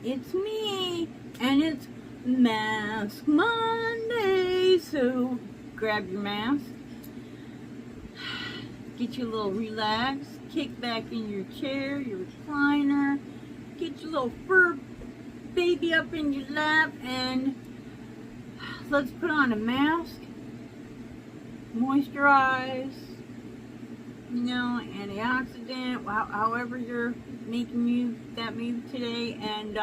it's me, and it's Mask Monday. So grab your mask, get you a little relaxed, kick back in your chair, your recliner, get your little fur baby up in your lap, and let's put on a mask, moisturize, you know, antioxidant, however you're making that move today, and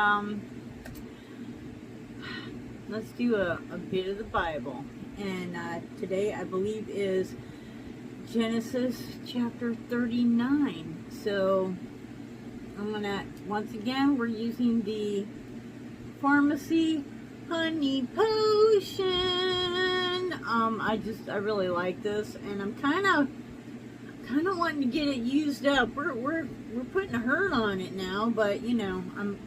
let's do a bit of the Bible. And today I believe is Genesis chapter 39. So I'm gonna, once again, we're using the pharmacy honey potion. I really like this, and I'm kind of wanting to get it used up. We're putting a hurt on it now, but you know, I'm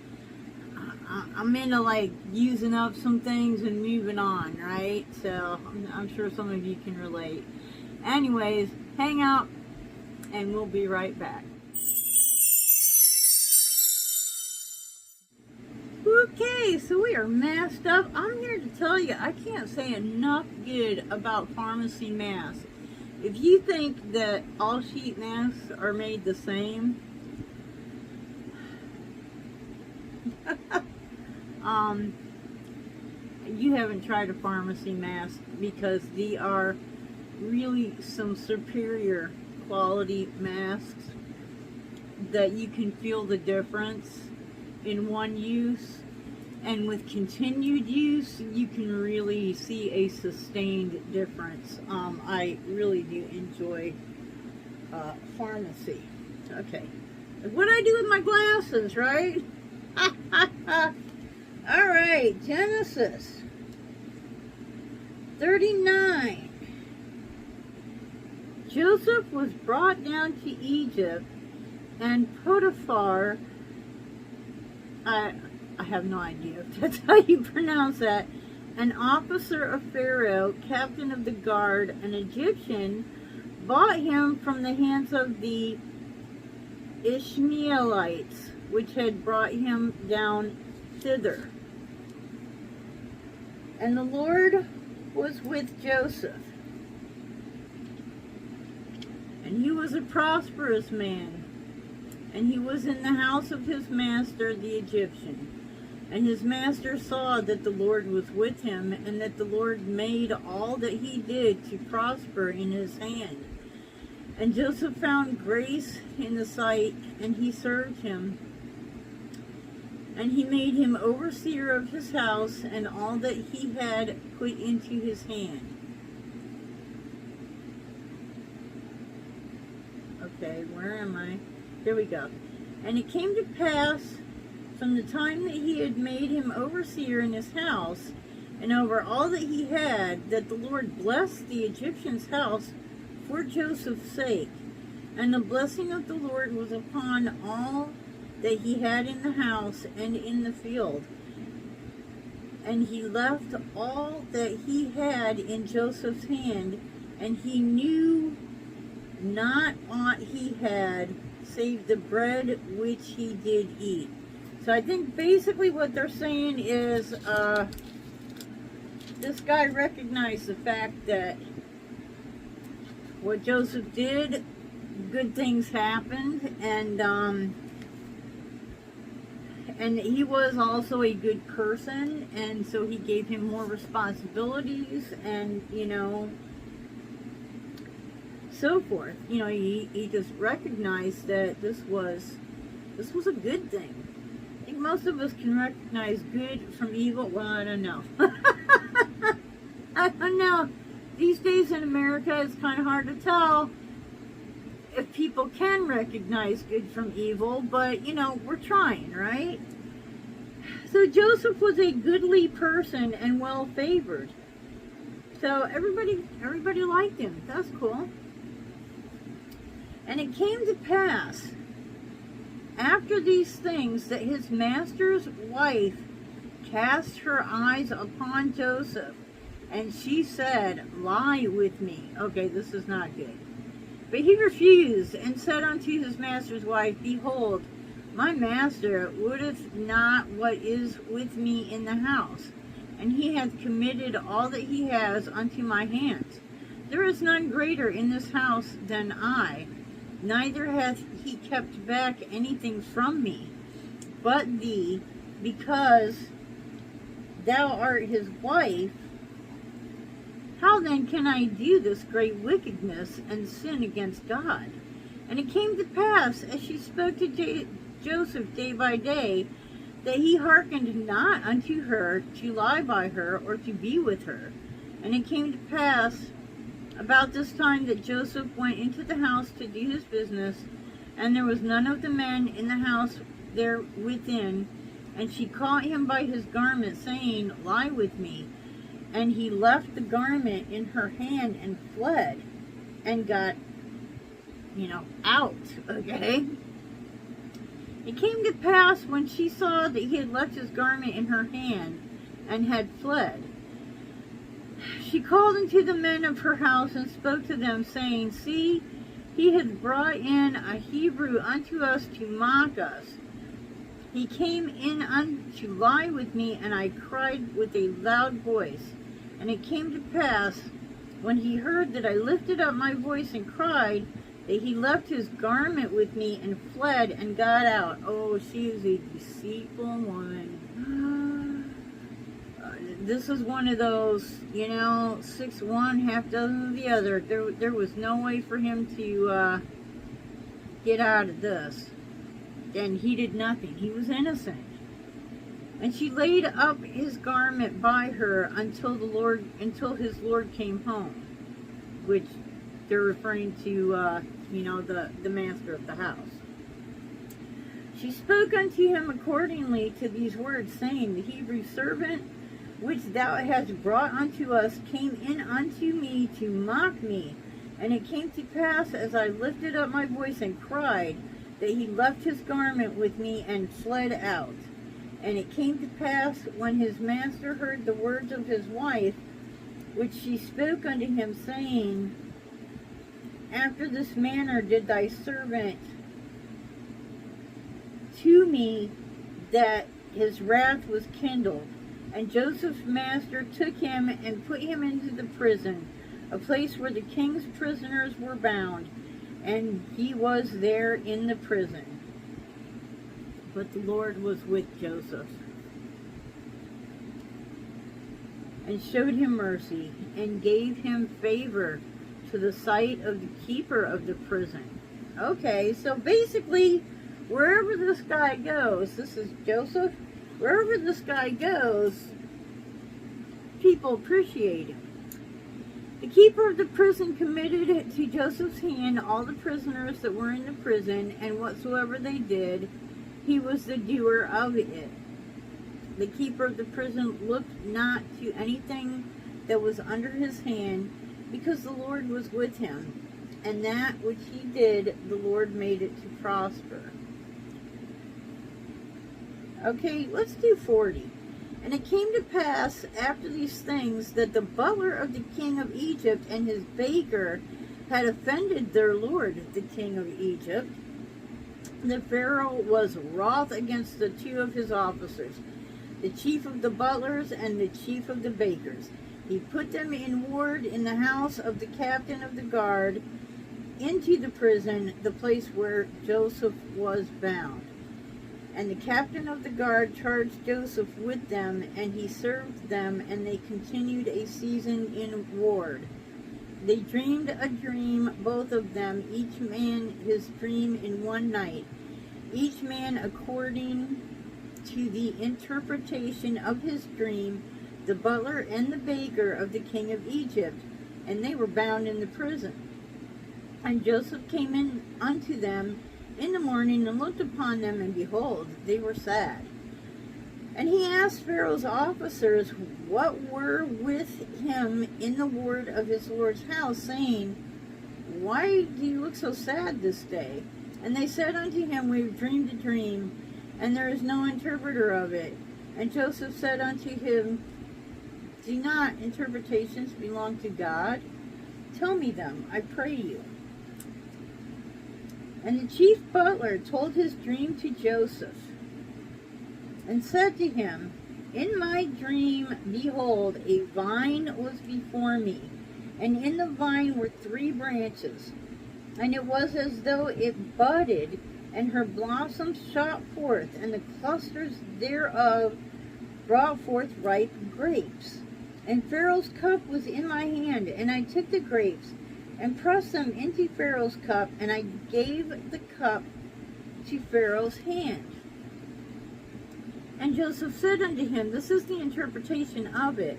into like using up some things and moving on, right? So I'm sure some of you can relate. Anyways, hang out and we'll be right back. Okay, so we are masked up. I'm here to tell you, I can't say enough good about pharmacy masks. If you think that all sheet masks are made the same, you haven't tried a pharmacy mask, because they are really some superior quality masks that you can feel the difference in one use, and with continued use you can really see a sustained difference. I really do enjoy pharmacy. Okay, what I do with my glasses, right? All right, Genesis 39. Joseph was brought down to Egypt, and Potiphar, I have no idea if that's how you pronounce that, an officer of Pharaoh, captain of the guard, an Egyptian, bought him from the hands of the Ishmaelites, which had brought him down thither. And the Lord was with Joseph, and he was a prosperous man, and he was in the house of his master the Egyptian. And his master saw that the Lord was with him, and that the Lord made all that he did to prosper in his hand. And Joseph found grace in the sight, and he served him. And he made him overseer of his house, and all that he had put into his hand. Okay, where am I? Here we go. And it came to pass, from the time that he had made him overseer in his house, and over all that he had, that the Lord blessed the Egyptian's house for Joseph's sake. And the blessing of the Lord was upon all that he had in the house and in the field. And he left all that he had in Joseph's hand, and he knew not aught he had, save the bread which he did eat. So I think basically what they're saying is this guy recognized the fact that what Joseph did, good things happened, and he was also a good person, and so he gave him more responsibilities, and you know, so forth. You know, he just recognized that this was a good thing. I think most of us can recognize good from evil. Well, I don't know. I don't know. These days in America, it's kind of hard to tell if people can recognize good from evil, but you know, we're trying, right? So Joseph was a goodly person and well favored. So everybody liked him. That's cool. And it came to pass after these things that his master's wife cast her eyes upon Joseph, and she said, "Lie with me." Okay, this is not good. But he refused, and said unto his master's wife, "Behold, my master wotteth not what is with me in the house, and he hath committed all that he has unto my hands. There is none greater in this house than I, neither hath he kept back anything from me, but thee, because thou art his wife. How then can I do this great wickedness and sin against God? And it came to pass, as she spoke to Joseph day by day, that he hearkened not unto her to lie by her or to be with her. And it came to pass about this time that Joseph went into the house to do his business, and there was none of the men in the house there within. And she caught him by his garment, saying, Lie with me. And he left the garment in her hand and fled and got, out, okay? It came to pass when she saw that he had left his garment in her hand and had fled, she called unto the men of her house and spoke to them, saying, See, he hath brought in a Hebrew unto us to mock us. He came in to lie with me, and I cried with a loud voice. And it came to pass, when he heard that I lifted up my voice and cried, that he left his garment with me and fled and got out. Oh, she is a deceitful woman. This is one of those, 6 one, half dozen of the other. There was no way for him to get out of this. And he did nothing. He was innocent. And she laid up his garment by her until his Lord came home, which they're referring to, the master of the house. She spoke unto him accordingly to these words, saying, The Hebrew servant which thou hast brought unto us came in unto me to mock me. And it came to pass, as I lifted up my voice and cried, that he left his garment with me and fled out. And it came to pass, when his master heard the words of his wife, which she spoke unto him, saying, After this manner did thy servant to me, that his wrath was kindled. And Joseph's master took him and put him into the prison, a place where the king's prisoners were bound, and he was there in the prison. But the Lord was with Joseph, and showed him mercy, and gave him favor to the sight of the keeper of the prison. Okay, so basically, wherever this guy goes, this is Joseph, wherever this guy goes, people appreciate him. The keeper of the prison committed to Joseph's hand all the prisoners that were in the prison, and whatsoever they did, he was the doer of it. The keeper of the prison looked not to anything that was under his hand, because the Lord was with him, and that which he did, the Lord made it to prosper. Okay, let's do 40. And it came to pass after these things that the butler of the king of Egypt and his baker had offended their lord, the king of Egypt. The Pharaoh was wroth against the 2 of his officers, the chief of the butlers and the chief of the bakers. He put them in ward in the house of the captain of the guard into the prison, the place where Joseph was bound. And the captain of the guard charged Joseph with them, and he served them, and they continued a season in ward. They dreamed a dream, both of them, each man his dream in one night, each man according to the interpretation of his dream, the butler and the baker of the king of Egypt, and they were bound in the prison. And Joseph came in unto them in the morning, and looked upon them, and behold, they were sad. And he asked Pharaoh's officers what were with him in the ward of his Lord's house, saying, Why do you look so sad this day? And they said unto him, We have dreamed a dream, and there is no interpreter of it. And Joseph said unto him, Do not interpretations belong to God? Tell me them, I pray you. And the chief butler told his dream to Joseph, and said to him, in my dream, behold, a vine was before me, and in the vine were 3 branches, and it was as though it budded, and her blossoms shot forth, and the clusters thereof brought forth ripe grapes. And Pharaoh's cup was in my hand, and I took the grapes, and pressed them into Pharaoh's cup, and I gave the cup to Pharaoh's hand. And Joseph said unto him, this is the interpretation of it.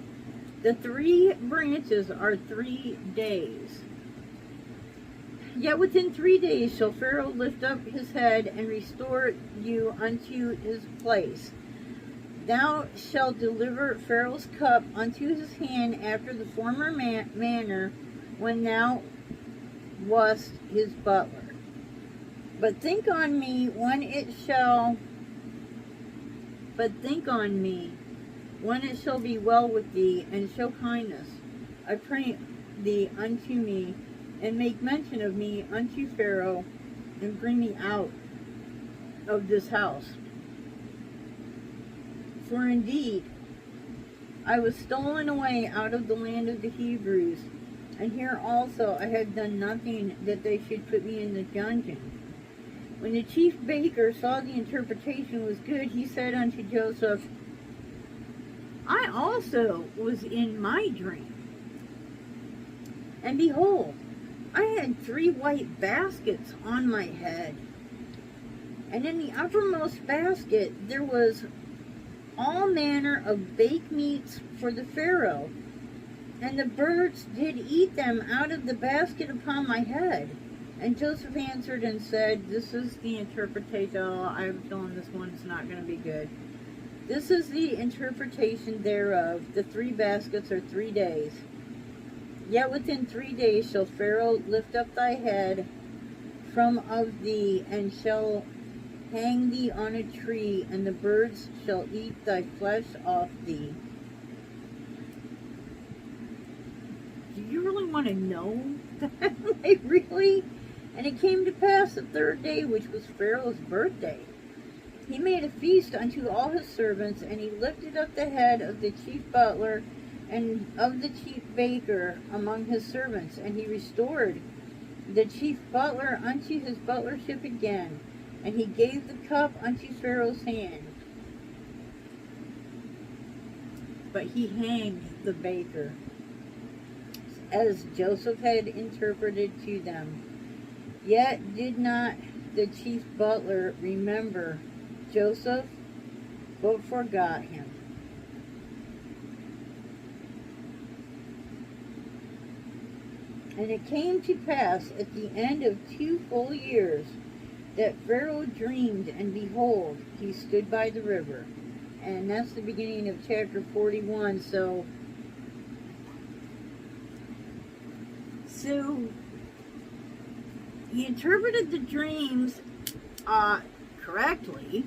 The 3 branches are 3 days. Yet within 3 days shall Pharaoh lift up his head and restore you unto his place. Thou shalt deliver Pharaoh's cup unto his hand after the former manner when thou wast his butler. But think on me when it shall be well with thee, and show kindness, I pray thee, unto me, and make mention of me unto Pharaoh, and bring me out of this house. For indeed, I was stolen away out of the land of the Hebrews, and here also I had done nothing that they should put me in the dungeon. When the chief baker saw the interpretation was good, he said unto Joseph, I also was in my dream, and behold, I had 3 white baskets on my head, and in the uppermost basket there was all manner of baked meats for the Pharaoh, and the birds did eat them out of the basket upon my head. And Joseph answered and said, this is the interpretation. Oh, I have a feeling this one's not going to be good. This is the interpretation thereof. The 3 baskets are 3 days. Yet within 3 days shall Pharaoh lift up thy head from of thee, and shall hang thee on a tree, and the birds shall eat thy flesh off thee. Do you really want to know that? Like, really? And it came to pass the 3rd day, which was Pharaoh's birthday, he made a feast unto all his servants, and he lifted up the head of the chief butler and of the chief baker among his servants, and he restored the chief butler unto his butlership again, and he gave the cup unto Pharaoh's hand. But he hanged the baker, as Joseph had interpreted to them. Yet did not the chief butler remember Joseph, but forgot him. And it came to pass at the end of 2 full years that Pharaoh dreamed, and behold, he stood by the river. And that's the beginning of chapter 41. So he interpreted the dreams correctly,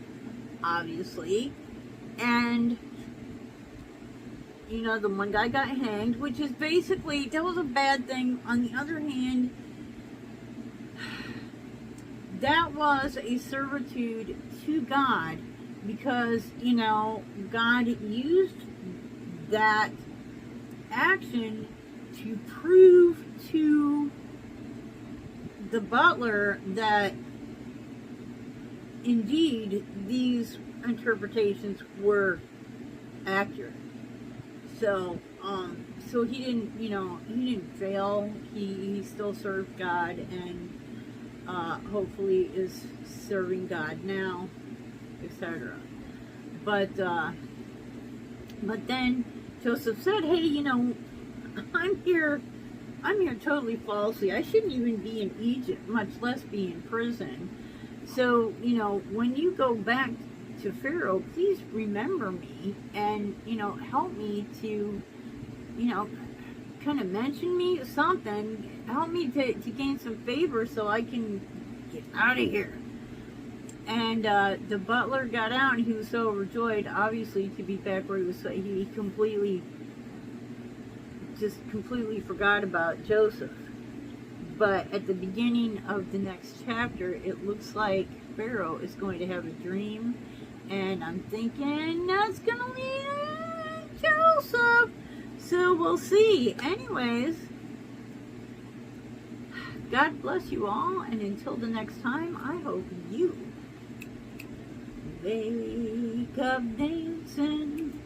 obviously, and you know, the one guy got hanged, which is basically, that was a bad thing. On the other hand, that was a servitude to God, because, you know, God used that action to prove to the butler that indeed these interpretations were accurate. So he didn't, you know, he didn't fail. He still served God, and hopefully is serving God now, etc. But then Joseph said, hey, you know, I'm here totally falsely. I shouldn't even be in Egypt, much less be in prison. So, you know, when you go back to Pharaoh, please remember me, and, you know, help me to, you know, kind of mention me, something, help me to gain some favor so I can get out of here. And the butler got out, and he was so overjoyed, obviously, to be back where he was. He completely forgot about Joseph. But at the beginning of the next chapter, it looks like Pharaoh is going to have a dream, and I'm thinking that's gonna lead Joseph. So we'll see. Anyways, God bless you all, and until the next time, I hope you wake up dancing,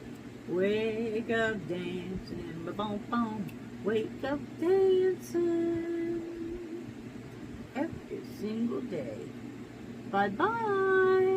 ba-boom, boom, wake up dancing every single day. Bye-bye.